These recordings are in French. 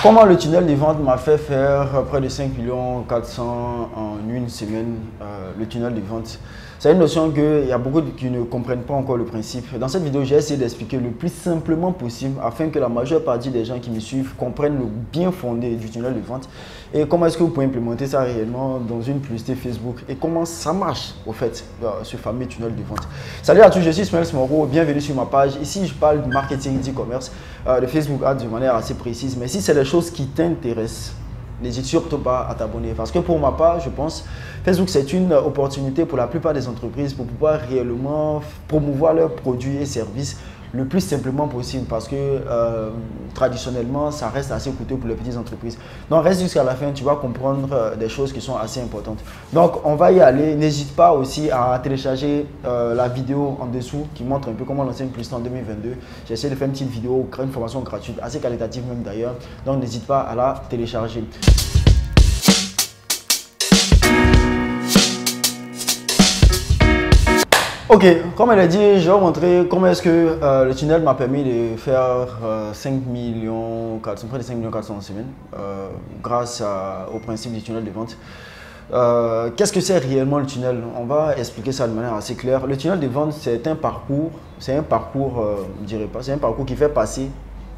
Comment le tunnel de vente m'a fait faire près de 5 400 000 en une semaine, le tunnel de vente. C'est une notion qu'il y a beaucoup qui ne comprennent pas encore le principe. Dans cette vidéo, j'ai essayé d'expliquer le plus simplement possible afin que la majeure partie des gens qui me suivent comprennent le bien fondé du tunnel de vente et comment est-ce que vous pouvez implémenter ça réellement dans une publicité Facebook et comment ça marche au fait, ce fameux tunnel de vente. Salut à tous, je suis Ismaël Smoro, bienvenue sur ma page. Ici, je parle de marketing, d'e-commerce, de Facebook Ads de manière assez précise. Mais si c'est des choses qui t'intéressent, n'hésite surtout pas à t'abonner parce que pour ma part, je pense Facebook c'est une opportunité pour la plupart des entreprises pour pouvoir réellement promouvoir leurs produits et services le plus simplement possible parce que traditionnellement ça reste assez coûteux pour les petites entreprises. Donc reste jusqu'à la fin, tu vas comprendre des choses qui sont assez importantes. Donc on va y aller. N'hésite pas aussi à télécharger la vidéo en dessous qui montre un peu comment lancer une publicité en 2022. J'ai essayé de faire une petite vidéo, une formation gratuite, assez qualitative même d'ailleurs. Donc n'hésite pas à la télécharger. Ok, comme elle a dit, je vais vous montrer comment est-ce que le tunnel m'a permis de faire 5 400 près de 5 400 000 en semaine grâce au principe du tunnel de vente. Qu'est-ce que c'est réellement le tunnel? On va expliquer ça de manière assez claire. Le tunnel de vente, c'est un parcours, je dirais pas, c'est un parcours qui fait passer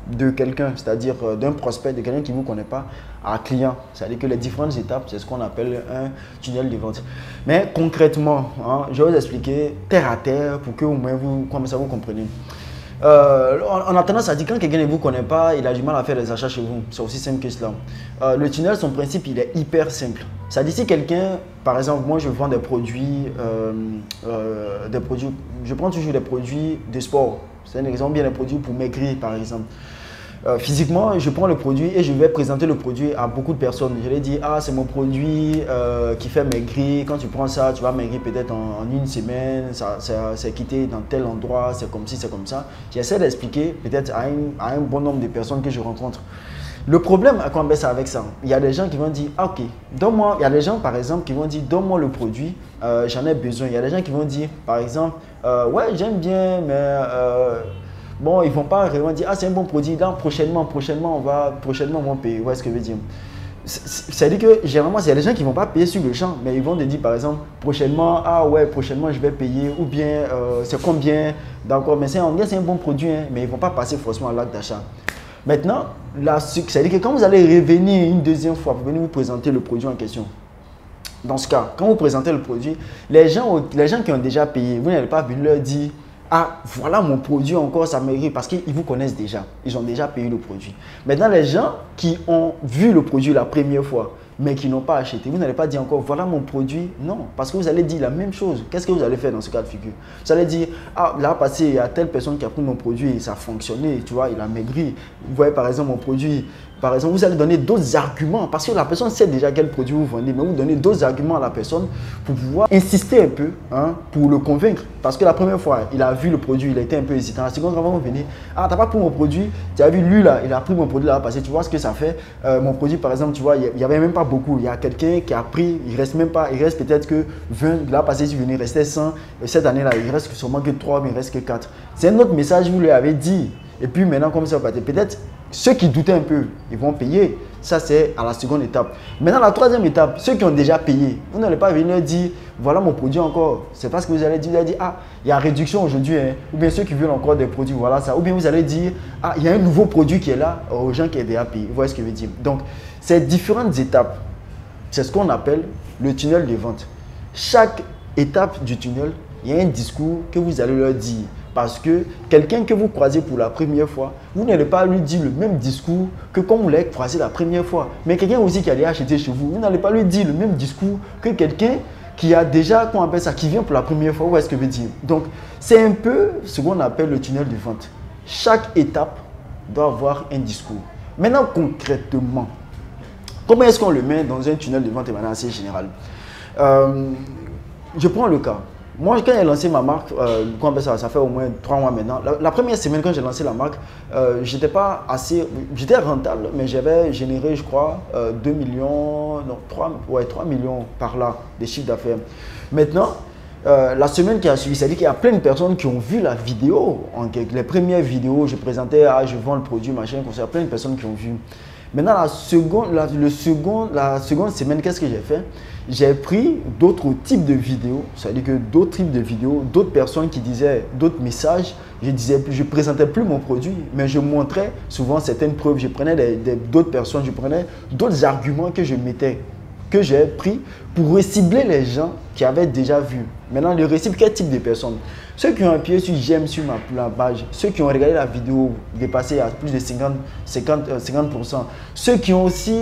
de quelqu'un, c'est-à-dire d'un prospect, de quelqu'un qui ne vous connaît pas, à client. C'est-à-dire que les différentes étapes, c'est ce qu'on appelle un tunnel de vente. Mais concrètement, je vais vous expliquer terre à terre pour que au moins vous compreniez. On a tendance à dire que quand quelqu'un ne vous connaît pas, il a du mal à faire des achats chez vous. C'est aussi simple que cela. Le tunnel, son principe, il est hyper simple. C'est-à-dire si quelqu'un, par exemple, moi je vends des produits, je prends toujours des produits de sport. C'est un exemple, bien des produits pour maigrir par exemple. Physiquement, je prends le produit et je vais présenter le produit à beaucoup de personnes. Je vais dire, ah, c'est mon produit qui fait maigrir. Quand tu prends ça, tu vas maigrir peut-être en une semaine. C'est quitté dans tel endroit, c'est comme ci, c'est comme ça. J'essaie d'expliquer peut-être à un bon nombre de personnes que je rencontre. Le problème à quoi on met ça avec ça, il y a des gens qui vont dire, ah, ok, donne-moi. Il y a des gens par exemple qui vont dire, donne-moi le produit, j'en ai besoin. Il y a des gens qui vont dire, par exemple, ouais, j'aime bien, mais bon, ils ne vont pas vraiment dire, ah, c'est un bon produit, donc prochainement, on va payer. Vous voyez ce que je veux dire? C'est-à-dire que généralement, il y a des gens qui ne vont pas payer sur le champ, mais ils vont te dire, par exemple, prochainement, ah ouais, prochainement, je vais payer, ou bien, c'est combien, d'accord, mais c'est un bon produit, hein, mais ils ne vont pas passer forcément à l'acte d'achat. Maintenant, c'est-à-dire que quand vous allez revenir une deuxième fois pour venir vous présenter le produit en question, dans ce cas, quand vous présentez le produit, les gens qui ont déjà payé, vous n'allez pas venir leur dire, ah, voilà mon produit encore, ça mérite parce qu'ils vous connaissent déjà. Ils ont déjà payé le produit. Maintenant, les gens qui ont vu le produit la première fois, mais qui n'ont pas acheté, vous n'allez pas dire encore, voilà mon produit. Non, parce que vous allez dire la même chose. Qu'est-ce que vous allez faire dans ce cas de figure? Vous allez dire, ah, là, passé, il y a telle personne qui a pris mon produit et ça a fonctionné, tu vois, il a maigri. Vous voyez, par exemple, mon produit. Par exemple, vous allez donner d'autres arguments parce que la personne sait déjà quel produit vous vendez, mais vous donnez d'autres arguments à la personne pour pouvoir insister un peu pour le convaincre. Parce que la première fois, il a vu le produit, il a été un peu hésitant. La seconde fois, vous venez, ah, tu n'as pas pris mon produit, tu as vu lui là, il a pris mon produit là parce que tu vois ce que ça fait. Mon produit, par exemple, tu vois, il n'y avait même pas beaucoup. Il y a quelqu'un qui a pris, il reste même pas, il reste peut-être que 20, là passé, si vous venez, il restait 100. Et cette année-là, il reste sûrement que 3, mais il reste que 4. C'est un autre message, vous lui avez dit. Et puis maintenant, comme ça va passer, peut-être ceux qui doutaient un peu, ils vont payer. Ça, c'est à la seconde étape. Maintenant, la troisième étape, ceux qui ont déjà payé, vous n'allez pas venir dire, voilà mon produit encore. C'est parce que vous allez dire, ah, il y a réduction aujourd'hui. Hein. Ou bien ceux qui veulent encore des produits, voilà ça. Ou bien vous allez dire, ah, il y a un nouveau produit qui est là aux gens qui ont déjà payé. Vous voyez ce que je veux dire? Donc, ces différentes étapes, c'est ce qu'on appelle le tunnel de vente. Chaque étape du tunnel, il y a un discours que vous allez leur dire. Parce que quelqu'un que vous croisez pour la première fois, vous n'allez pas lui dire le même discours que quand vous l'avez croisé la première fois. Mais quelqu'un aussi qui allait acheter chez vous, vous n'allez pas lui dire le même discours que quelqu'un qui a déjà, qu'on appelle ça, qui vient pour la première fois. Vous voyez ce que je veux dire? Donc, c'est un peu ce qu'on appelle le tunnel de vente. Chaque étape doit avoir un discours. Maintenant, concrètement, comment est-ce qu'on le met dans un tunnel de vente de manière assez générale? Je prends le cas. Moi, quand j'ai lancé ma marque, ça fait au moins 3 mois maintenant. La première semaine, quand j'ai lancé la marque, j'étais rentable, mais j'avais généré, je crois, 2 millions, non, 3 millions par là de chiffre d'affaires. Maintenant, la semaine qui a suivi, c'est-à-dire qu'il y a plein de personnes qui ont vu la vidéo. Les premières vidéos, je présentais, ah, je vends le produit, machin, comme ça, plein de personnes qui ont vu. Maintenant, la seconde semaine, qu'est-ce que j'ai fait? J'ai pris d'autres types de vidéos, c'est-à-dire que d'autres types de vidéos, d'autres personnes qui disaient d'autres messages. Je présentais plus mon produit, mais je montrais souvent certaines preuves. Je prenais d'autres personnes, je prenais d'autres arguments que je mettais, que j'ai pris pour recibler les gens qui avaient déjà vu. Maintenant, le recible, quel type de personnes? Ceux qui ont appuyé sur j'aime sur la page, ceux qui ont regardé la vidéo dépassée à plus de 50%, ceux qui ont aussi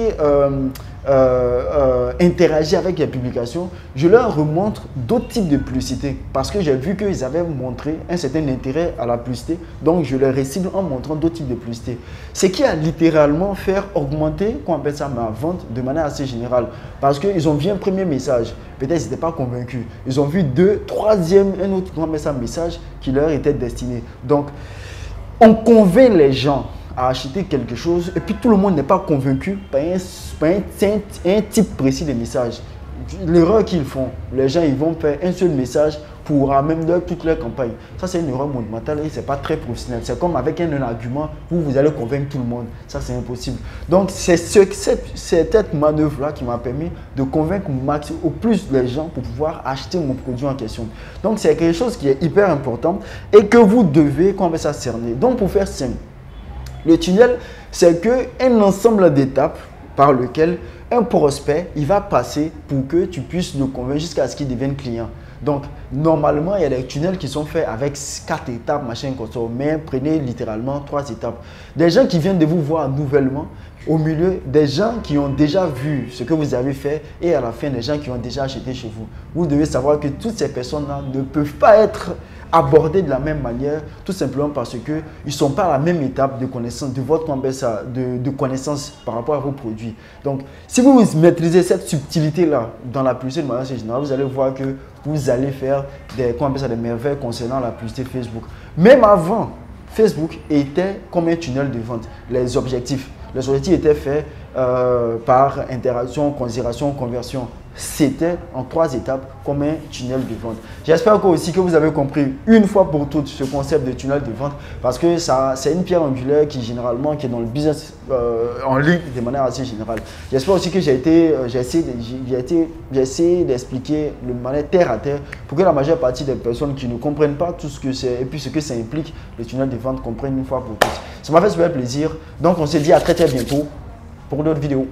interagi avec les publications, je leur remontre d'autres types de publicité parce que j'ai vu qu'ils avaient montré un certain intérêt à la publicité, donc je les recible en montrant d'autres types de publicité. Ce qui a littéralement fait augmenter, qu'on appelle ça, ma vente de manière assez générale parce qu'ils ont vu un premier message, peut-être ils n'étaient pas convaincus, ils ont vu deux, troisième, un autre message qui leur était destiné. Donc, on convainc les gens à acheter quelque chose et puis tout le monde n'est pas convaincu par un type précis de message. L'erreur qu'ils font, les gens ils vont faire un seul message pour même toute leur campagne. Ça, c'est une erreur monumentale et ce n'est pas très professionnel. C'est comme avec un argument où vous allez convaincre tout le monde. Ça, c'est impossible. Donc, c'est cette manœuvre-là qui m'a permis de convaincre au plus les gens pour pouvoir acheter mon produit en question. Donc, c'est quelque chose qui est hyper important et que vous devez, qu'on va ça cerner. Donc, pour faire simple, le tunnel, c'est un ensemble d'étapes par lequel un prospect, il va passer pour que tu puisses le convaincre jusqu'à ce qu'il devienne client. Donc, normalement, il y a des tunnels qui sont faits avec 4 étapes, machin, comme ça. Mais prenez littéralement 3 étapes. Des gens qui viennent de vous voir nouvellement, au milieu, des gens qui ont déjà vu ce que vous avez fait et à la fin, des gens qui ont déjà acheté chez vous. Vous devez savoir que toutes ces personnes-là ne peuvent pas être abordées de la même manière, tout simplement parce qu'ils ne sont pas à la même étape de connaissance, de connaissance par rapport à vos produits. Donc, si vous maîtrisez cette subtilité-là dans la publicité de manière générale, vous allez voir que vous allez faire des merveilles concernant la publicité Facebook. Même avant, Facebook était comme un tunnel de vente. Les objectifs étaient faits par interaction, considération, conversion. C'était en 3 étapes comme un tunnel de vente. J'espère aussi que vous avez compris une fois pour toutes ce concept de tunnel de vente parce que c'est une pierre angulaire qui est dans le business en ligne de manière assez générale. J'espère aussi que j'ai essayé d'expliquer de manière terre à terre pour que la majeure partie des personnes qui ne comprennent pas tout ce que c'est et puis ce que ça implique, le tunnel de vente, comprennent une fois pour toutes. Ça m'a fait super plaisir. Donc on se dit à très bientôt pour d'autres vidéos.